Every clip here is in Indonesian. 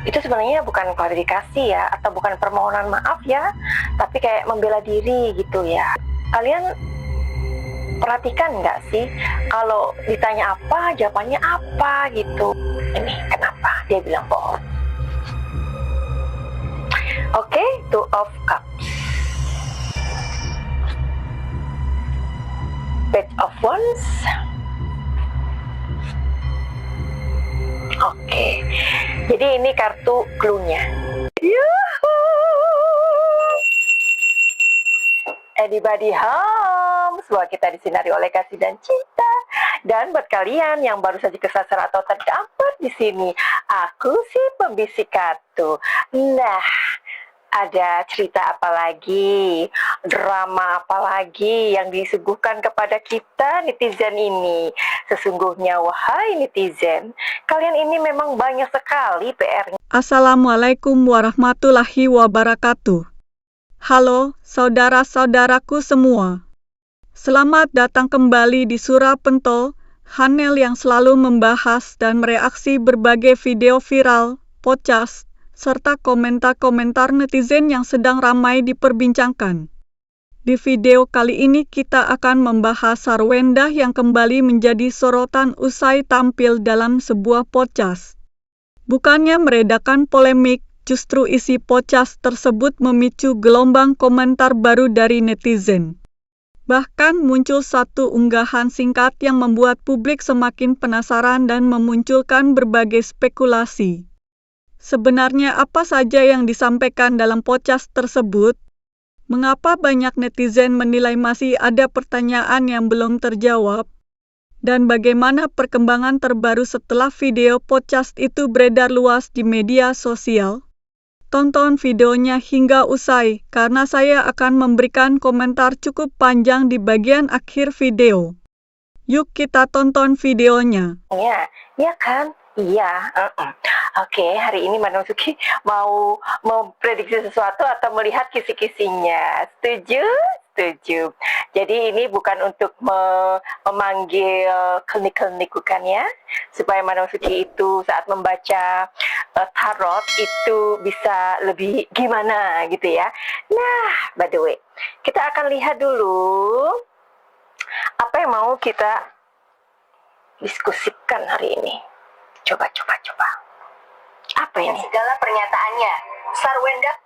Itu sebenarnya bukan klarifikasi ya, atau bukan permohonan maaf ya, tapi kayak membela diri gitu ya. Kalian perhatikan nggak sih, kalau ditanya apa, jawabannya apa gitu. Ini kenapa dia bilang bohong? Oke, Two of Cups, Page of Wands. Oke, jadi ini kartu clue-nya. Anybody home? Semua kita disinari oleh kasih dan cinta. Dan buat kalian yang baru saja kesasar atau terdampar di sini, aku sih pembisik kartu. Nah, ada cerita apa lagi, drama apa lagi yang disuguhkan kepada kita netizen ini? Sesungguhnya wahai netizen, kalian ini memang banyak sekali PR-nya. Assalamualaikum warahmatullahi wabarakatuh. Halo, saudara-saudaraku semua. Selamat datang kembali di Surah Pentol, channel yang selalu membahas dan mereaksi berbagai video viral, podcast, serta komentar-komentar netizen yang sedang ramai diperbincangkan. Di video kali ini kita akan membahas Sarwendah yang kembali menjadi sorotan usai tampil dalam sebuah podcast. Bukannya meredakan polemik, justru isi podcast tersebut memicu gelombang komentar baru dari netizen. Bahkan muncul satu unggahan singkat yang membuat publik semakin penasaran dan memunculkan berbagai spekulasi. Sebenarnya apa saja yang disampaikan dalam podcast tersebut? Mengapa banyak netizen menilai masih ada pertanyaan yang belum terjawab? Dan bagaimana perkembangan terbaru setelah video podcast itu beredar luas di media sosial? Tonton videonya hingga usai, karena saya akan memberikan komentar cukup panjang di bagian akhir video. Yuk kita tonton videonya. Ya kan? Iya. Oke, hari ini Madam Suki mau memprediksi sesuatu atau melihat kisi-kisinya. Setuju? Setuju. Jadi ini bukan untuk memanggil klinik-klinik, bukan ya? Supaya Madam Suki itu saat membaca tarot itu bisa lebih gimana gitu ya. Nah, by the way, kita akan lihat dulu apa yang mau kita diskusikan hari ini. Coba. Apa ini? Segala pernyataannya, Sarwendah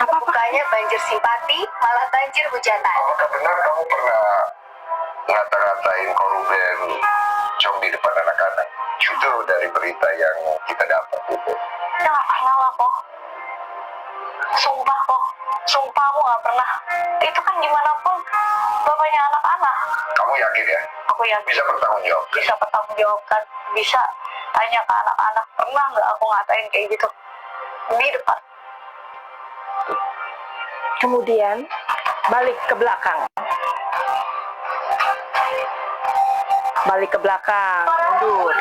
bukannya banjir simpati, malah banjir hujatan. Apakah benar kamu pernah ngata-ngatain Koruben Cong di depan anak-anak? Itu dari berita yang kita dapat itu. Ya gak pernah lah kok. Sumpah aku gak pernah. Itu kan gimana pun bapaknya anak-anak. Kamu yakin ya? Aku yakin. Bisa bertanggung jawab? Bisa pertanggungjawabkan. Bisa tanya ke anak-anak. Pernah gak aku ngatain kayak gitu? Di depan. Kemudian balik ke belakang. Mundur.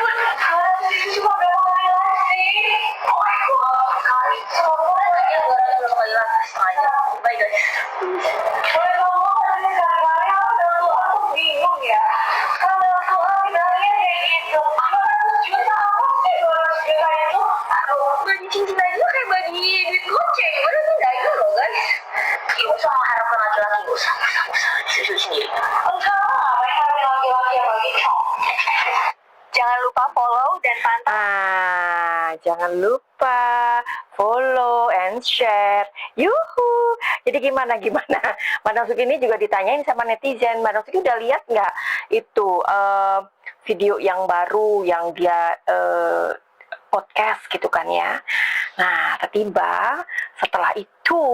Cincin aja kayak bagi duit goceng, bener sih gak itu loh guys. Gak usah mengharapkan laki-laki, gak usah susu sendiri. Enggak lah, mengharapkan laki-laki apa gitu. Jangan lupa follow dan pantau. Jangan lupa follow and share. Yuhu. Jadi gimana? Madam Suki ini juga ditanyain sama netizen. Madam Suki udah lihat nggak itu video yang baru yang dia podcast gitu kan ya. Nah, tiba setelah itu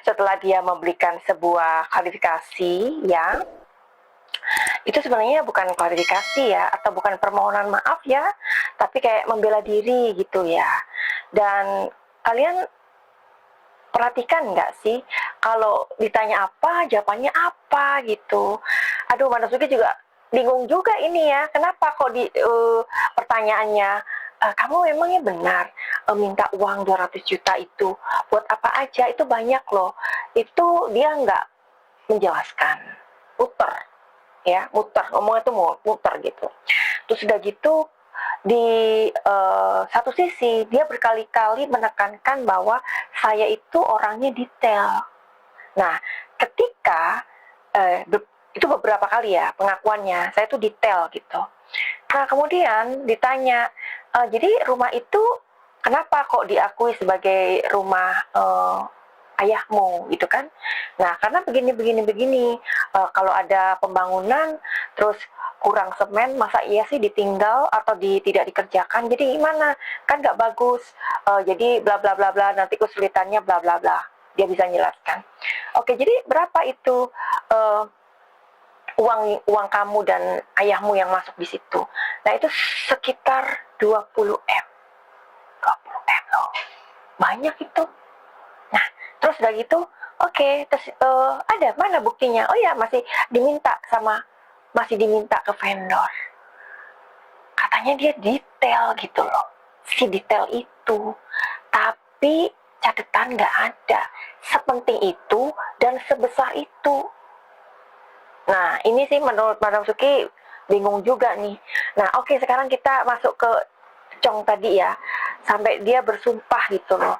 setelah dia memberikan sebuah klarifikasi ya, itu sebenarnya bukan klarifikasi ya, atau bukan permohonan maaf ya, tapi kayak membela diri gitu ya. Dan kalian perhatikan nggak sih, kalau ditanya apa, jawabannya apa gitu. Aduh, Madam Suki juga bingung juga ini ya, kenapa kok di pertanyaannya, kamu memangnya benar minta uang 200 juta itu buat apa aja? Itu banyak loh. Itu dia nggak menjelaskan, muter, ngomongnya tuh muter gitu. Terus udah gitu di satu sisi dia berkali-kali menekankan bahwa saya itu orangnya detail. Nah, ketika itu beberapa kali ya pengakuannya, saya tuh detail gitu. Nah, kemudian ditanya, jadi rumah itu kenapa kok diakui sebagai rumah ayahmu gitu kan? Nah, karena begini. Kalau ada pembangunan terus kurang semen, masa iya sih ditinggal atau tidak dikerjakan? Jadi gimana? Kan nggak bagus. Jadi bla bla bla bla, nanti kesulitannya bla bla bla. Dia bisa jelaskan. Oke, jadi berapa itu uang kamu dan ayahmu yang masuk di situ? Nah, itu sekitar 20 M. 20 M loh. Banyak itu. Nah, terus udah gitu, oke, terus ada mana buktinya? Oh ya, masih diminta ke vendor. Katanya dia detail gitu loh. Si detail itu. Tapi catatan nggak ada. Sepenting itu dan sebesar itu. Nah, ini sih menurut Madam Suki bingung juga nih. Nah, oke, sekarang kita masuk ke Chong tadi ya. Sampai dia bersumpah gitu loh.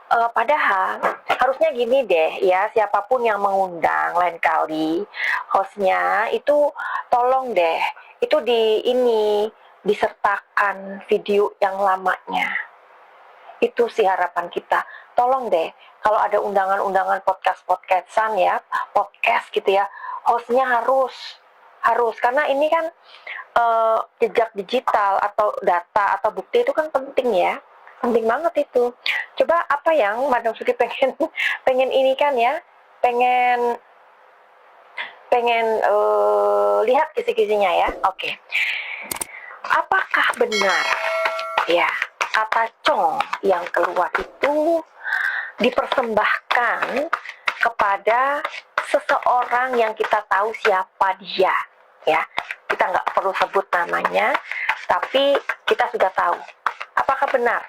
Padahal harusnya gini deh ya, siapapun yang mengundang lain kali hostnya itu tolong deh itu disertakan video yang lamanya. Itu sih harapan kita. Tolong deh kalau ada undangan-undangan podcastan ya, podcast gitu ya, hostnya harus karena ini kan jejak digital atau data atau bukti itu kan penting ya. Penting banget itu. Coba apa yang Madam Suki pengen ini kan ya, pengen lihat kisi-kisinya ya. Oke. Apakah benar ya kata Chong yang keluar itu dipersembahkan kepada seseorang yang kita tahu siapa dia ya? Kita nggak perlu sebut namanya, tapi kita sudah tahu. Apakah benar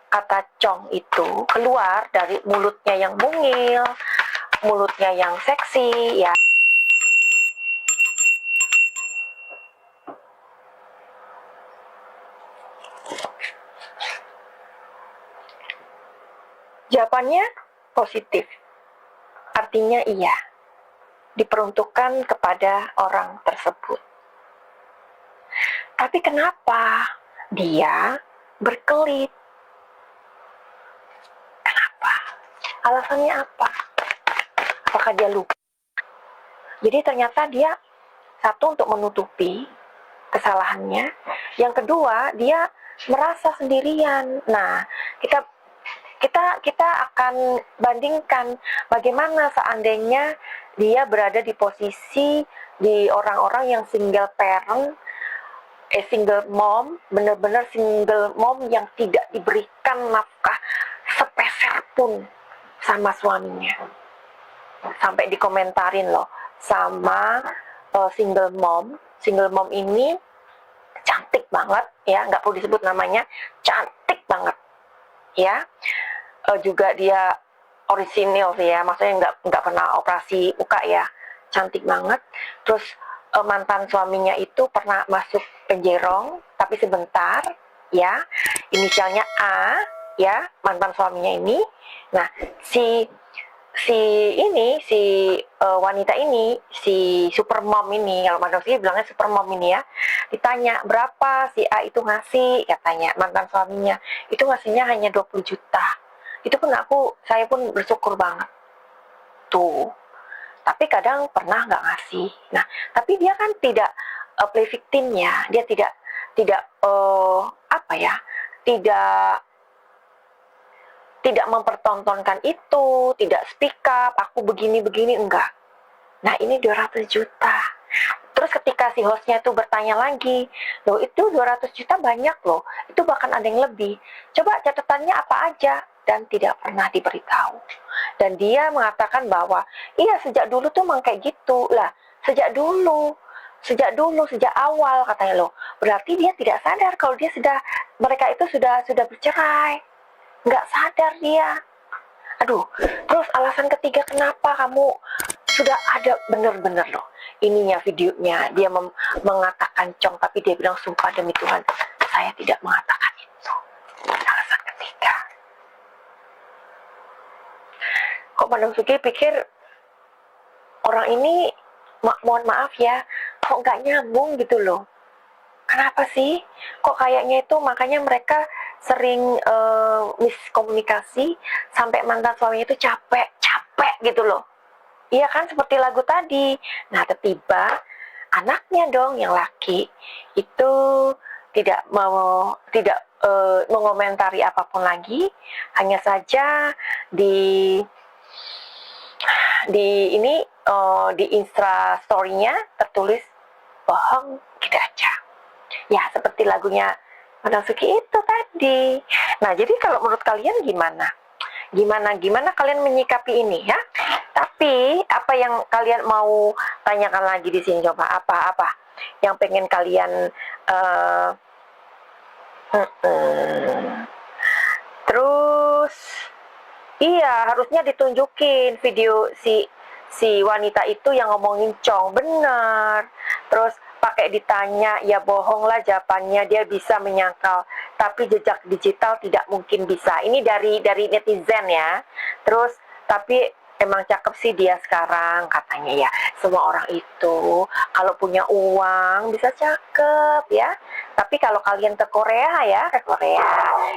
kata Chong itu keluar dari mulutnya yang mungil, mulutnya yang seksi ya? Jawabannya positif. Artinya iya. Diperuntukkan kepada orang tersebut. Tapi kenapa dia berkelit? Kenapa? Alasannya apa? Apakah dia lupa? Jadi ternyata dia satu untuk menutupi kesalahannya, yang kedua dia merasa sendirian. Nah, kita akan bandingkan bagaimana seandainya dia berada di posisi di orang-orang yang single parent, single mom, benar-benar single mom yang tidak diberikan nafkah sepeser pun sama suaminya. Sampai dikomentarin loh sama single mom. Single mom ini cantik banget ya, nggak perlu disebut namanya, cantik banget ya. Juga dia orisinil sih ya, maksudnya nggak pernah operasi muka ya, cantik banget. Terus mantan suaminya itu pernah masuk penjerong tapi sebentar ya, inisialnya A ya, mantan suaminya ini. Nah, si wanita ini, si supermom ini, kalau manusia bilangnya supermom ini ya, ditanya berapa si A itu ngasih, katanya mantan suaminya itu ngasihnya hanya 20 juta. Itu pun saya pun bersyukur banget tuh. Tapi kadang pernah nggak ngasih. Nah, tapi dia kan tidak play victimnya, dia tidak tidak mempertontonkan itu, tidak speak up, aku begini-begini, enggak. Nah, ini 200 juta. Terus ketika si hostnya itu bertanya lagi, loh itu 200 juta banyak loh, itu bahkan ada yang lebih. Coba catatannya apa aja, dan tidak pernah diberitahu. Dan dia mengatakan bahwa, iya sejak dulu tuh memang kayak gitu. Lah, sejak awal katanya loh. Berarti dia tidak sadar kalau mereka itu sudah bercerai. Nggak sadar dia. Aduh, terus alasan ketiga kenapa kamu sudah ada bener-bener loh ininya videonya, dia mengatakan Chong, tapi dia bilang sumpah demi Tuhan saya tidak mengatakan itu. Alasan ketiga, kok Madam Suki pikir orang ini mohon maaf ya, kok nggak nyambung gitu loh. Kenapa sih? Kok kayaknya itu makanya mereka sering miskomunikasi sampai mantan suaminya itu capek gitu loh. Iya kan, seperti lagu tadi. Nah, tiba-tiba anaknya dong yang laki itu tidak mengomentari apapun lagi, hanya saja di ini di Insta story-nya tertulis bohong gitu aja. Ya, seperti lagunya Madam Suki itu tadi. Nah, jadi kalau menurut kalian gimana? Gimana kalian menyikapi ini ya? Tapi apa yang kalian mau tanyakan lagi di sini, coba apa yang pengen kalian terus iya, harusnya ditunjukin video si wanita itu yang ngomongin Chong benar. Terus pakai ditanya, ya bohong lah jawabannya, dia bisa menyangkal, tapi jejak digital tidak mungkin bisa. Ini dari netizen ya. Terus tapi emang cakep sih dia sekarang katanya ya. Semua orang itu kalau punya uang bisa cakep ya. Tapi kalau kalian ke Korea ya,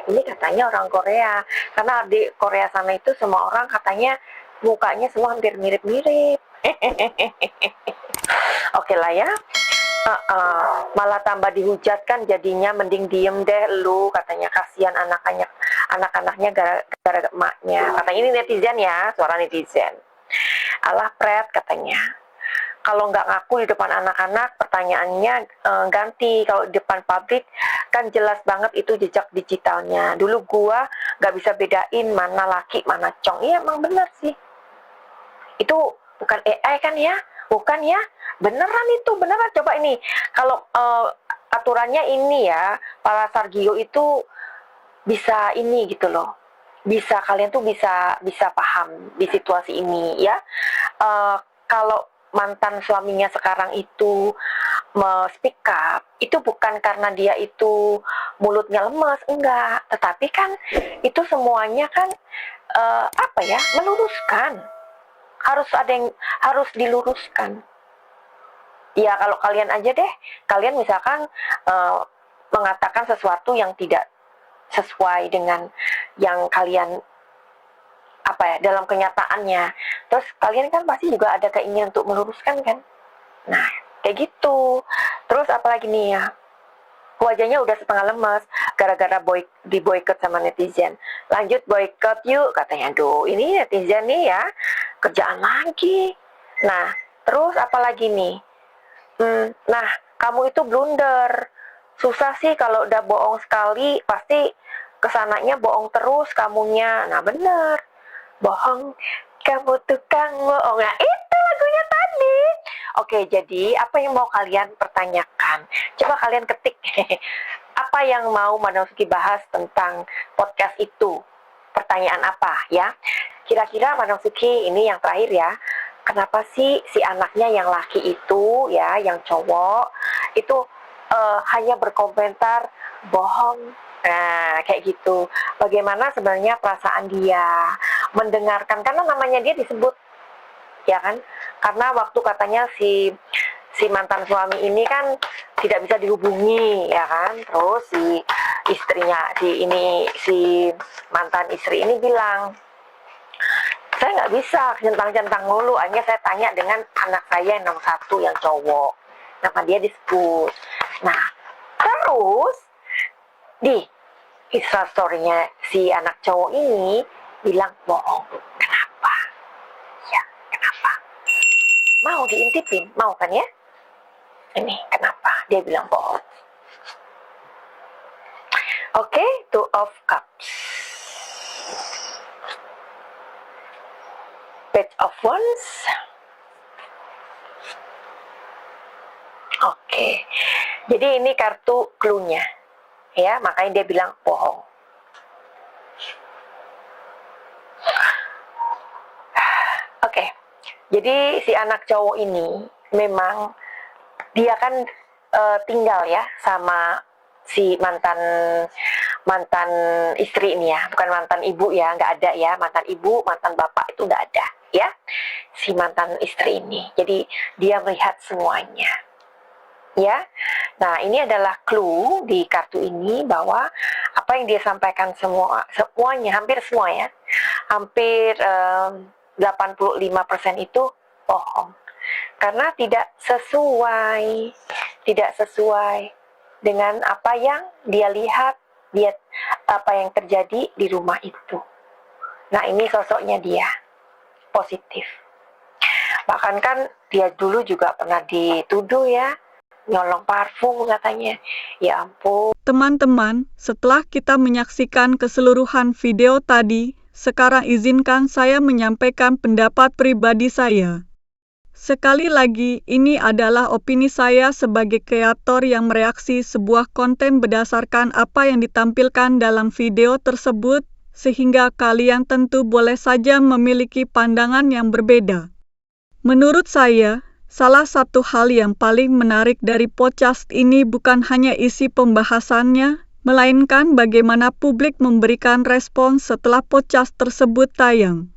ini katanya orang Korea, karena di Korea sana itu semua orang katanya mukanya semua hampir mirip-mirip. Oke lah ya. Malah tambah dihujat kan jadinya, mending diem deh lu katanya, kasihan anak-anaknya gara-gara emaknya. Katanya ini netizen ya, suara netizen. Alah Pret katanya, kalau nggak ngaku di depan anak-anak pertanyaannya ganti, kalau di depan publik kan jelas banget itu jejak digitalnya. Dulu gua nggak bisa bedain mana laki mana Chong. Iya emang bener sih, itu bukan AI kan ya, bukan ya, beneran itu beneran. Coba ini kalau aturannya ini ya, para Sargio itu bisa ini gitu loh, bisa kalian tuh bisa paham di situasi ini ya. Kalau mantan suaminya sekarang itu speak up, itu bukan karena dia itu mulutnya lemas, enggak, tetapi kan itu semuanya kan meluruskan, harus ada yang harus diluruskan. Ya kalau kalian aja deh, kalian misalkan mengatakan sesuatu yang tidak sesuai dengan yang kalian dalam kenyataannya, terus kalian kan pasti juga ada keinginan untuk meluruskan kan. Nah kayak gitu. Terus apalagi nih ya, wajahnya udah setengah lemas gara-gara diboykot sama netizen. Lanjut boykot yuk katanya. Aduh, ini netizen nih ya, kerjaan lagi. Nah terus apalagi nih, nah kamu itu blunder. Susah sih kalau udah bohong sekali, pasti kesananya bohong terus kamunya. Nah bener, bohong, kamu tukang bohong. Nah itu lagunya tadi. Oke, jadi apa yang mau kalian pertanyakan? Coba kalian ketik apa yang mau Madam Suki bahas tentang podcast itu. Pertanyaan apa ya? Kira-kira Madam Suki ini yang terakhir ya, kenapa sih si anaknya yang laki itu ya, yang cowok itu hanya berkomentar bohong? Nah, kayak gitu. Bagaimana sebenarnya perasaan dia mendengarkan, karena namanya dia disebut, ya kan? Karena waktu katanya si mantan suami ini kan tidak bisa dihubungi, ya kan? Terus si istrinya, si mantan istri ini bilang, saya nggak bisa centang-centang mulu, hanya saya tanya dengan anak saya yang nomor 1 yang cowok. Nama dia disebut. Nah, terus di Instastory-nya si anak cowok ini bilang bohong. Kenapa? Ya, kenapa? Mau diintipin? Mau kan ya? Ini kenapa dia bilang bohong? Oke, Two of Cups. Page of Wands. Oke. Jadi ini kartu clue-nya. Ya, makanya dia bilang bohong. Oke. Jadi si anak cowok ini memang dia kan tinggal ya sama si mantan istri ini ya, bukan mantan ibu ya, nggak ada ya, mantan ibu, mantan bapak itu nggak ada ya, si mantan istri ini. Jadi dia melihat semuanya ya. Nah, ini adalah clue di kartu ini bahwa apa yang dia sampaikan semuanya, hampir semua ya, hampir 85% itu bohong. Karena tidak sesuai dengan apa yang dia lihat, apa yang terjadi di rumah itu. Nah, ini sosoknya dia, positif. Bahkan kan dia dulu juga pernah dituduh ya, nyolong parfum katanya. Ya ampun. Teman-teman, setelah kita menyaksikan keseluruhan video tadi, sekarang izinkan saya menyampaikan pendapat pribadi saya. Sekali lagi, ini adalah opini saya sebagai kreator yang mereaksi sebuah konten berdasarkan apa yang ditampilkan dalam video tersebut, sehingga kalian tentu boleh saja memiliki pandangan yang berbeda. Menurut saya, salah satu hal yang paling menarik dari podcast ini bukan hanya isi pembahasannya, melainkan bagaimana publik memberikan respons setelah podcast tersebut tayang.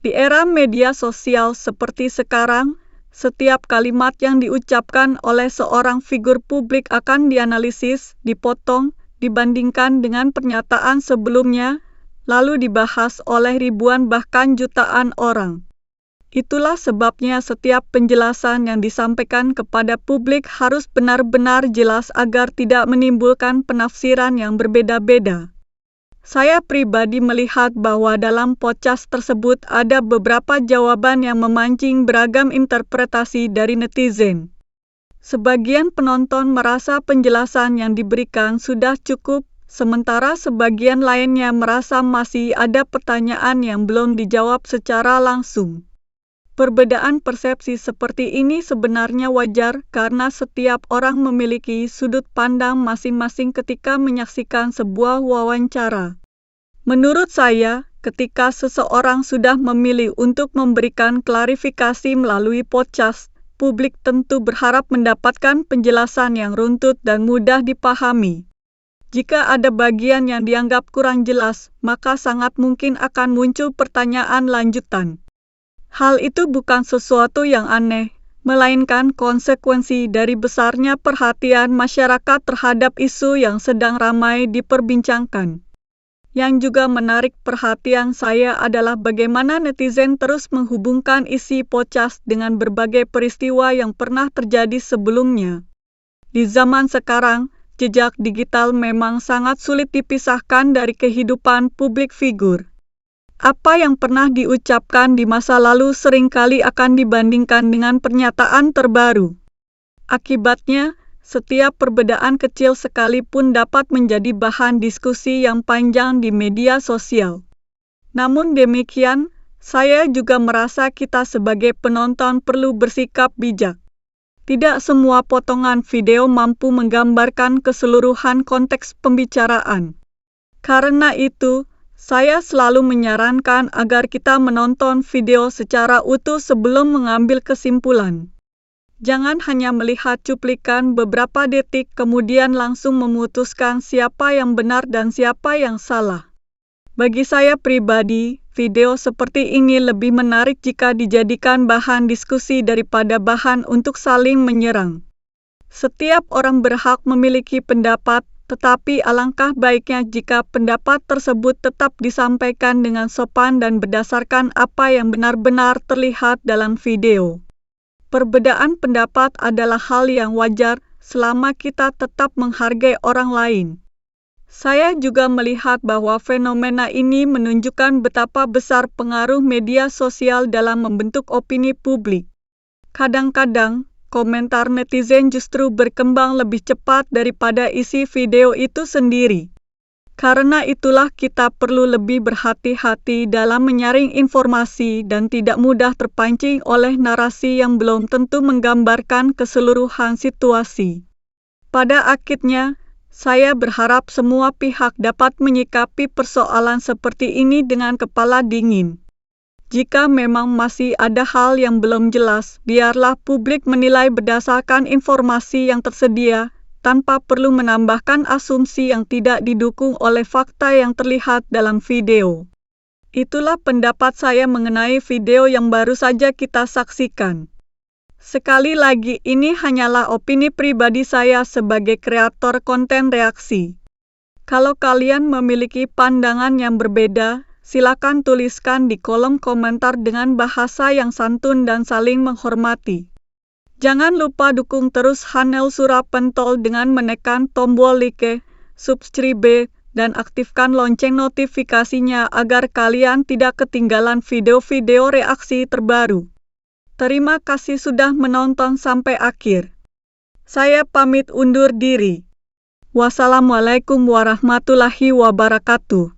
Di era media sosial seperti sekarang, setiap kalimat yang diucapkan oleh seorang figur publik akan dianalisis, dipotong, dibandingkan dengan pernyataan sebelumnya, lalu dibahas oleh ribuan bahkan jutaan orang. Itulah sebabnya setiap penjelasan yang disampaikan kepada publik harus benar-benar jelas agar tidak menimbulkan penafsiran yang berbeda-beda. Saya pribadi melihat bahwa dalam podcast tersebut ada beberapa jawaban yang memancing beragam interpretasi dari netizen. Sebagian penonton merasa penjelasan yang diberikan sudah cukup, sementara sebagian lainnya merasa masih ada pertanyaan yang belum dijawab secara langsung. Perbedaan persepsi seperti ini sebenarnya wajar karena setiap orang memiliki sudut pandang masing-masing ketika menyaksikan sebuah wawancara. Menurut saya, ketika seseorang sudah memilih untuk memberikan klarifikasi melalui podcast, publik tentu berharap mendapatkan penjelasan yang runtut dan mudah dipahami. Jika ada bagian yang dianggap kurang jelas, maka sangat mungkin akan muncul pertanyaan lanjutan. Hal itu bukan sesuatu yang aneh, melainkan konsekuensi dari besarnya perhatian masyarakat terhadap isu yang sedang ramai diperbincangkan. Yang juga menarik perhatian saya adalah bagaimana netizen terus menghubungkan isi podcast dengan berbagai peristiwa yang pernah terjadi sebelumnya. Di zaman sekarang, jejak digital memang sangat sulit dipisahkan dari kehidupan publik figur. Apa yang pernah diucapkan di masa lalu seringkali akan dibandingkan dengan pernyataan terbaru. Akibatnya, setiap perbedaan kecil sekalipun dapat menjadi bahan diskusi yang panjang di media sosial. Namun demikian, saya juga merasa kita sebagai penonton perlu bersikap bijak. Tidak semua potongan video mampu menggambarkan keseluruhan konteks pembicaraan. Karena itu, saya selalu menyarankan agar kita menonton video secara utuh sebelum mengambil kesimpulan. Jangan hanya melihat cuplikan beberapa detik kemudian langsung memutuskan siapa yang benar dan siapa yang salah. Bagi saya pribadi, video seperti ini lebih menarik jika dijadikan bahan diskusi daripada bahan untuk saling menyerang. Setiap orang berhak memiliki pendapat, tetapi alangkah baiknya jika pendapat tersebut tetap disampaikan dengan sopan dan berdasarkan apa yang benar-benar terlihat dalam video. Perbedaan pendapat adalah hal yang wajar selama kita tetap menghargai orang lain. Saya juga melihat bahwa fenomena ini menunjukkan betapa besar pengaruh media sosial dalam membentuk opini publik. Kadang-kadang, komentar netizen justru berkembang lebih cepat daripada isi video itu sendiri. Karena itulah kita perlu lebih berhati-hati dalam menyaring informasi dan tidak mudah terpancing oleh narasi yang belum tentu menggambarkan keseluruhan situasi. Pada akhirnya, saya berharap semua pihak dapat menyikapi persoalan seperti ini dengan kepala dingin. Jika memang masih ada hal yang belum jelas, biarlah publik menilai berdasarkan informasi yang tersedia tanpa perlu menambahkan asumsi yang tidak didukung oleh fakta yang terlihat dalam video. Itulah pendapat saya mengenai video yang baru saja kita saksikan. Sekali lagi, ini hanyalah opini pribadi saya sebagai kreator konten reaksi. Kalau kalian memiliki pandangan yang berbeda, silakan tuliskan di kolom komentar dengan bahasa yang santun dan saling menghormati. Jangan lupa dukung terus Hanel Surapentol dengan menekan tombol like, subscribe, dan aktifkan lonceng notifikasinya agar kalian tidak ketinggalan video-video reaksi terbaru. Terima kasih sudah menonton sampai akhir. Saya pamit undur diri. Wassalamualaikum warahmatullahi wabarakatuh.